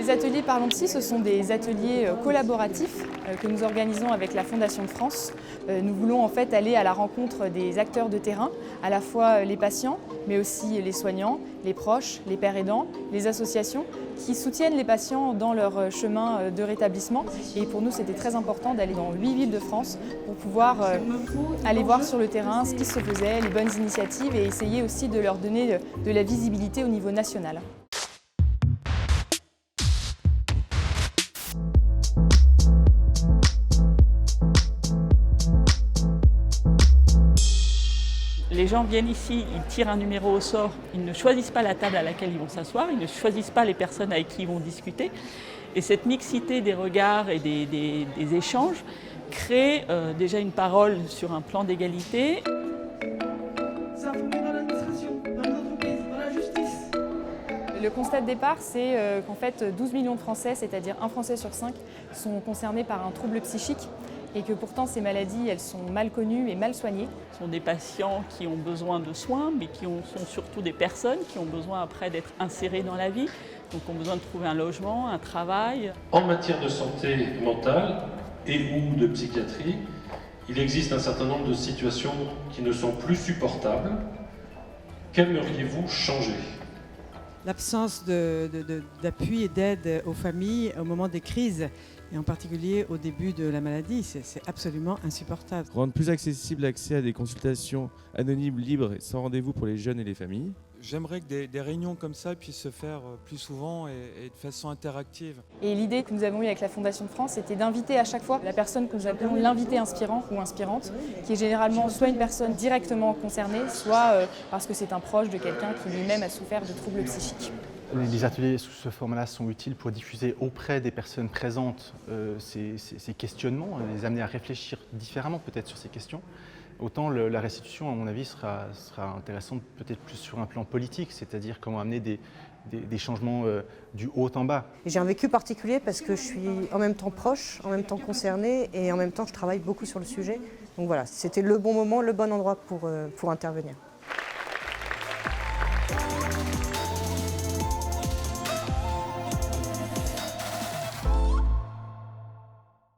Les ateliers Parlons Psy, ce sont des ateliers collaboratifs que nous organisons avec la Fondation de France. Nous voulons en fait aller à la rencontre des acteurs de terrain, à la fois les patients, mais aussi les soignants, les proches, les pères aidants, les associations qui soutiennent les patients dans leur chemin de rétablissement. Et pour nous, c'était très important d'aller dans 8 villes de France pour pouvoir aller voir sur le terrain ce qui se faisait, les bonnes initiatives et essayer aussi de leur donner de la visibilité au niveau national. Les gens viennent ici, ils tirent un numéro au sort, ils ne choisissent pas la table à laquelle ils vont s'asseoir, ils ne choisissent pas les personnes avec qui ils vont discuter. Et cette mixité des regards et des échanges crée déjà une parole sur un plan d'égalité. Le constat de départ, c'est qu'en fait 12 millions de Français, c'est-à-dire un Français sur 5, sont concernés par un trouble psychique. Et que pourtant ces maladies, elles sont mal connues et mal soignées. Ce sont des patients qui ont besoin de soins, mais qui sont surtout des personnes qui ont besoin après d'être insérées dans la vie, donc ont besoin de trouver un logement, un travail. En matière de santé mentale et ou de psychiatrie, il existe un certain nombre de situations qui ne sont plus supportables. Qu'aimeriez-vous changer ? L'absence d'appui et d'aide aux familles au moment des crises, et en particulier au début de la maladie, c'est absolument insupportable. Rendre plus accessible l'accès à des consultations anonymes, libres et sans rendez-vous pour les jeunes et les familles. J'aimerais que des réunions comme ça puissent se faire plus souvent et de façon interactive. Et l'idée que nous avons eue avec la Fondation de France, c'était d'inviter à chaque fois la personne que nous appelons l'invité inspirant ou inspirante, qui est généralement soit une personne directement concernée, soit parce que c'est un proche de quelqu'un qui lui-même a souffert de troubles psychiques. Les ateliers sous ce format-là sont utiles pour diffuser auprès des personnes présentes ces questionnements, les amener à réfléchir différemment peut-être sur ces questions. Autant la restitution, à mon avis, sera intéressante peut-être plus sur un plan politique, c'est-à-dire comment amener des changements du haut en bas. J'ai un vécu particulier parce que je suis en même temps proche, en même temps concernée et en même temps je travaille beaucoup sur le sujet. Donc voilà, c'était le bon moment, le bon endroit pour intervenir.